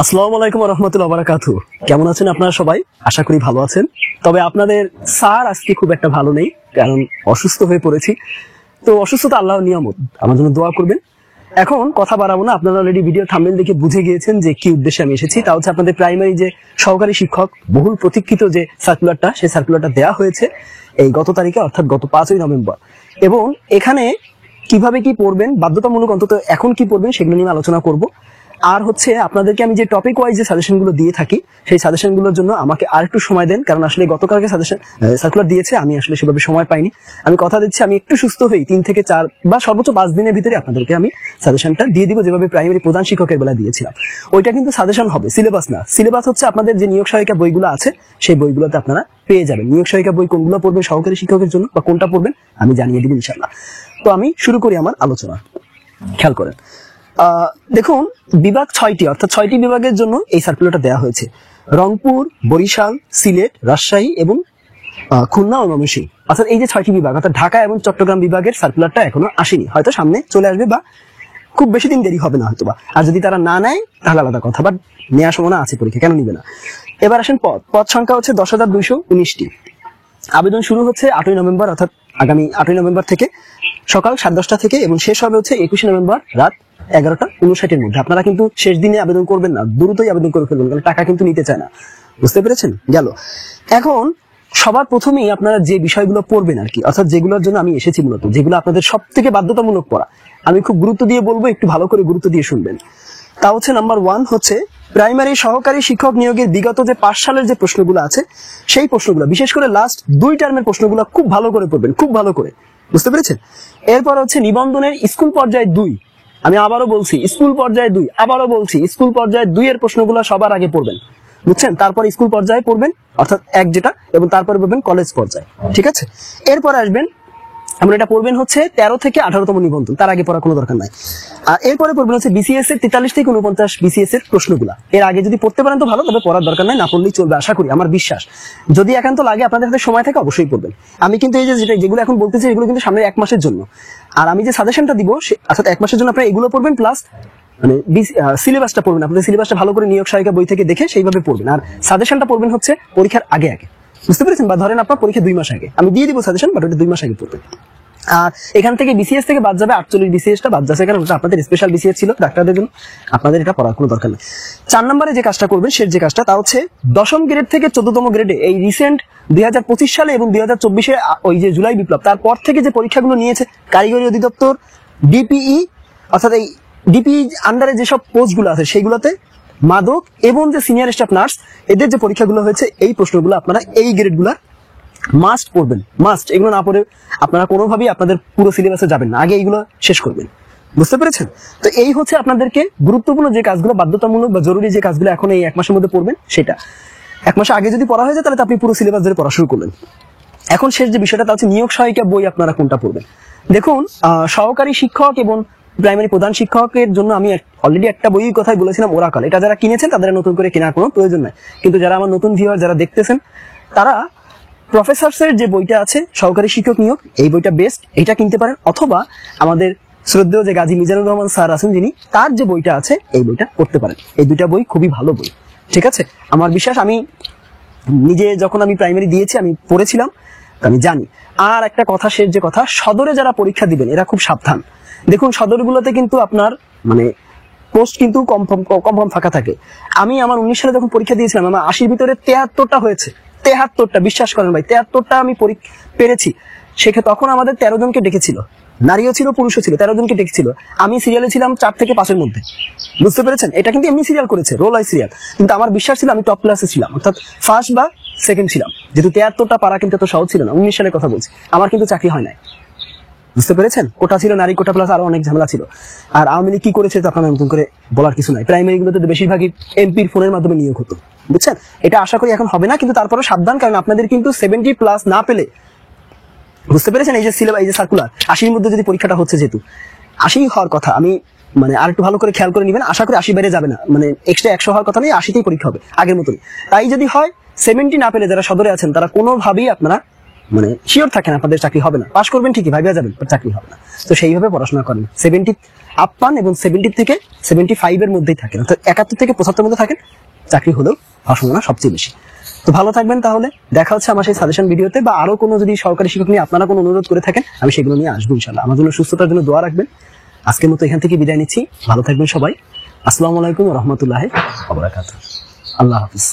আসসালামু আলাইকুম ওয়া রাহমাতুল্লাহি ওয়া বারাকাতুহু। কেমন আছেন আপনারা সবাই? আশা করি ভালো আছেন। তবে আপনাদের স্যার আজকে খুব একটা ভালো নেই, কারণ অসুস্থ হয়ে পড়েছি। তো অসুস্থতা আল্লাহর নিয়ামত, আমার জন্য দোয়া করবেন। এখন কথা বাড়াবো না, আপনারা অলরেডি ভিডিও থাম্বনেল দেখে বুঝে গিয়েছেন যে কি উদ্দেশ্যে আমি এসেছি। তা হচ্ছে আপনাদের প্রাইমারি যে সহকারী শিক্ষক বহুল প্রতীক্ষিত যে সার্কুলারটা, সেই সার্কুলারটা দেওয়া হয়েছে এই গত তারিখে, অর্থাৎ গত 5ই নভেম্বর। এবং এখানে কিভাবে কি পড়বেন, বাধ্যতামূলক অন্তত এখন কি পড়বেন সেগুলো নিয়ে আলোচনা করব। আর হচ্ছে আপনাদেরকে আমি যে টপিক ওয়াইজ যে সাজেশনগুলো দিয়ে থাকি, সেই সাজেশনগুলোর জন্য আমাকে আর একটু সময় দেন, কারণ আসলে গতকালকে সার্কুলার দিয়েছে, আমি আসলে সেভাবে সময় পাইনি। আমি কথা দিচ্ছি আমি একটু সুস্থ হই 3 থেকে 4 বা সর্বোচ্চ 5 দিনের ভিতরে আপনাদেরকে আমি সাজেশনটা দিয়ে দিব, যেভাবে প্রাইমারি প্রধান শিক্ষকের বেলা দিয়েছিলাম। ওইটা কিন্তু সাজেশন হবে, সিলেবাস না। সিলেবাস হচ্ছে আপনাদের যে নিয়োগ সহায়িকা বইগুলো আছে সেই বইগুলোতে আপনারা পেয়ে যাবেন। নিয়োগ সহায়িকা বই কোনগুলো পড়বেন সহকারী শিক্ষকের জন্য বা কোনটা পড়বেন আমি জানিয়ে দিব ইনশাআল্লাহ। তো আমি শুরু করি আমার আলোচনা। খেয়াল করেন, দেখুন, বিভাগ 6টি, অর্থাৎ 6টি বিভাগের জন্য এই সার্কুলারটা দেওয়া হয়েছে। রংপুর, বরিশাল, সিলেট, রাজশাহী এবং খুলনা ও ময়মনসিংহ, অর্থাৎ এই যে 6টি বিভাগ, অর্থাৎ ঢাকা এবং চট্টগ্রাম বিভাগের সার্কুলারটা এখনো আসেনি, হয়তো সামনে চলে আসবে বা খুব বেশি দিন দেরি হবে না হয়তো বা। আর যদি তারা না নেয় তাহলে আলাদা কথা, বাট নেওয়ার সম্ভাবনা আছে, পরীক্ষা কেন নিবে না। এবার আসেন পদ সংখ্যা হচ্ছে 10,219টি। আবেদন শুরু হচ্ছে 8ই নভেম্বর, অর্থাৎ আগামী 8ই নভেম্বর থেকে সকাল 10:30 থেকে, এবং শেষ হবে হচ্ছে 21শে নভেম্বর রাত 11:59-এর মধ্যে। আপনারা কিন্তু শেষ দিনে আবেদন করবেন না, দ্রুতই আবেদন করে ফেলবেন, কারণ টাকা কিন্তু নিতে চায় না। বুঝতে পেরেছেন? গেল। এখন সবার প্রথমেই আপনারা যে বিষয়গুলো পড়বেন আর কি, অর্থাৎ যেগুলোর জন্য আমি এসেছি মূলত, যেগুলো আপনাদের সব থেকে বাধ্যতামূলক পড়া, আমি খুব গুরুত্ব দিয়ে বলবো, একটু ভালো করে গুরুত্ব দিয়ে শুনবেন। তা হচ্ছে নাম্বার 1 হচ্ছে প্রাইমারি সহকারী শিক্ষক নিয়োগের বিগত যে 5 সালের যে প্রশ্নগুলো আছে সেই প্রশ্নগুলো, বিশেষ করে লাস্ট 2 টার্মের প্রশ্নগুলো খুব ভালো করে পড়বেন, খুব ভালো করে। বুঝতে পেরেছেন? এরপর হচ্ছে নিবন্ধনের স্কুল পর্যায়ে 2, আমি আবারও বলছি স্কুল পর্যায়ে 2, আবারও বলছি স্কুল পর্যায়ে 2 এর প্রশ্নগুলো সবার আগে পড়বেন, বুঝছেন? তারপর স্কুল পর্যায়ে পড়বেন, অর্থাৎ 1 যেটা, এবং তারপরে পড়বেন কলেজ পর্যায়ে, ঠিক আছে? এরপর আসবেন, আমরা এটা পড়বেন হচ্ছে 13 থেকে 18তম নিবন্ধন, তার আগে পড়ার কোনো দরকার নাই। আর এরপরে পড়বেন হচ্ছে বিসিএস এর 43 থেকে 49 বিসিএস এর প্রশ্নগুলা। এর আগে যদি পড়তে পারেন তো ভালো, তবে পড়ার দরকার নাই, না পড়লেই চলবে, আশা করি, আমার বিশ্বাস। যদি একান্ত লাগে, আপনাদের হাতে সময় থাকে, অবশ্যই পড়বেন। আমি কিন্তু এই যে যেগুলো এখন বলতেছি এগুলো কিন্তু সামনে 1 মাসের জন্য। আর আমি যে সাজেশনটা দিব, অর্থাৎ 1 মাসের জন্য আপনারা এগুলো পড়বেন, প্লাস মানে সিলেবাসটা পড়বেন। আপনাদের সিলেবাসটা ভালো করে নিয়োগ সহায়িকা বই থেকে দেখে সেইভাবে পড়বেন। আর সাজেশনটা পড়বেন হচ্ছে পরীক্ষার আগে আগে। বুঝতে পেরেছেন? বা ধরেন আপনার পরীক্ষা 2 মাস আগে আমি দিয়ে দিব সাজেশন, বাট ওটা 2 মাস আগে পড়বেন। আর এখান থেকে বিসিএস থেকে বাদ যাবে 48 বিসিএসটা বাদ যাচ্ছে, কারণ ওটা আপনাদের স্পেশাল বিসিএস ছিল ডাক্তারদের জন্য, আপনাদের এটা পড়ার কোনো দরকার নেই। 4 নম্বরে যে কাজটা করবেন, শেষ যে কাজটা, তা হচ্ছে 10ম গ্রেড থেকে 14তম গ্রেডে এই রিসেন্ট 2025 সালে এবং 2024-এ ওই যে জুলাই বিপ্লব, তারপর থেকে যে পরীক্ষাগুলো নিয়েছে কারিগরি অধিদপ্তর, ডিপিই, অর্থাৎ এই ডিপিই আন্ডারে যেসব পোস্টগুলো আছে সেইগুলোতে মাদক এবং যে সিনিয়র স্টাফ নার্স, এদের যে পরীক্ষাগুলো হয়েছে, এই প্রশ্নগুলো আপনারা এই গ্রেডগুলো মাস্ট পড়বেন, মাস্ট। এগুলো না পড়ে আপনারা কোনোভাবেই আপনাদের পুরো সিলেবাসে যাবেন না, আগে এইগুলো শেষ করবেন। বুঝতে পেরেছেন? তো এই হচ্ছে আপনাদেরকে গুরুত্বপূর্ণ যে কাজগুলো, বাধ্যতামূলক বা জরুরি যে কাজগুলো এখন এই 1 মাসের মধ্যে পড়বেন, সেটা 1 মাস আগে যদি পড়া হয়ে যায় তাহলে তো আপনি পুরো সিলেবাস ধরে পড়া শুরু করলেন। এখন শেষ যে বিষয়টা, তা হচ্ছে নিয়োগ সহায়িকা বই আপনারা কোনটা পড়বেন। দেখুন, সহকারী শিক্ষক এবং প্রাইমারি প্রধান শিক্ষকের জন্য আমি অলরেডি একটা বইয়ের কথাই বলেছিলাম, ওরাকাল। এটা যারা কিনেছেন তাদের নতুন করে কেনার কোনো প্রয়োজন নাই, কিন্তু যারা আমার নতুন ভিউয়ার যারা দেখতেছেন, তারা প্রফেসরসের যে বইটা আছে সহকারী শিক্ষক নিয়োগ, এই বইটা বেস্ট, এটা কিনতে পারেন। অথবা আমাদের শ্রদ্ধেয় যে গাজী মিজানুর রহমান স্যার আছেন যিনি, তার যে বইটা আছে এই বইটা পড়তে পারেন। এই 2টা বই খুবই ভালো বই, ঠিক আছে? আমার বিশ্বাস, আমি নিজে যখন আমি প্রাইমারি দিয়েছি আমি পড়েছিলাম, আমি জানি। আর একটা কথা, শেষ যে কথা, সদরে যারা পরীক্ষা দিবেন এরা খুব সাবধান। দেখুন, সদরগুলোতে কিন্তু আপনার মানে পোস্ট কিন্তু কম ফাঁকা থাকে। আমি আমার 19 সালে যখন পরীক্ষা দিয়েছিলাম, আমার 80-র ভিতরে 73টা হয়েছে। 73টা, বিশ্বাস করেন ভাই, 73টা আমি পেরেছি। সেক্ষেত্রে তখন আমাদের 13 জনকে ডেকেছিল, নারীও ছিল পুরুষও ছিল, 13 জনকে ডেকেছিল। আমি সিরিয়ালে ছিলাম 4 থেকে 5-এর মধ্যে। বুঝতে পেরেছেন? এটা কিন্তু এমনি সিরিয়াল করেছে, রোল আই সিরিয়াল, কিন্তু আমার বিশ্বাস ছিল আমি টপ ক্লাসে ছিলাম, অর্থাৎ ফার্স্ট বা সেকেন্ড ছিলাম। যেহেতু 73টা পারা কিন্তু এত সহজ ছিল না, 19 সালের কথা বলছি। আমার কিন্তু চাকরি হয় নাই। বুঝতে পেরেছেন? কোটা ছিল, নারী কোটা, প্লাস আরো অনেক ঝামেলা ছিল। আর আওয়ামী লীগ কি করেছে তো আপনার নতুন করে বলার কিছু নাই। প্রাইমারি গুলোতে বেশিরভাগই এমপির ফোনের মাধ্যমে নিয়োগ হতো, বুঝছেন? এটা আশা করি এখন হবে না, কিন্তু তারপরে সাবধান, কারণ আপনাদের কিন্তু 70+ না পেলে, বুঝতে পেরেছেন, এই যে সিলেবাস, এই যে সার্কুলার 80-র মধ্যে যদি পরীক্ষাটা হচ্ছে, যেহেতু 80 হওয়ার কথা, আমি মানে আর একটু ভালো করে খেয়াল করে নেবেন, আশা করি 80 বাইরে যাবে না, মানে এক্সট্রা 100 হওয়ার কথা নেই, 80তেই পরীক্ষা হবে আগের মতোই। তাই যদি হয় 70 না পেলে যারা সদরে আছেন তারা কোনোভাবেই আপনারা মানে শিওর থাকেন আপনাদের চাকরি হবে না, পাশ করবেন ঠিকই, ভাইবা যাবেন, চাকরি হবে না। তো সেইভাবে পড়াশোনা করেন, 70 আপ পান এবং 70 থেকে 75 এর মধ্যেই থাকেন, অর্থাৎ 71 থেকে 75 মধ্যে থাকেন, চাকরি হলেও হওয়ার সম্ভাবনা সবচেয়ে বেশি। তো ভালো থাকবেন, তাহলে দেখা হচ্ছে আমার সেই সাজেশন ভিডিওতে, বা আরো কোনো যদি সরকারি শিক্ষক নিয়ে আপনারা কোনো অনুরোধ করে থাকেন আমি সেগুলো নিয়ে আসবো ইনশাআল্লাহ। আমার জন্য সুস্থতার জন্য দোয়া রাখবেন। আজকের মতো এখান থেকে বিদায় নিচ্ছি, ভালো থাকবেন সবাই। আসসালামু আলাইকুম ওয়া রাহমাতুল্লাহি ওয়া বারাকাতুহু। আল্লাহ হাফিজ।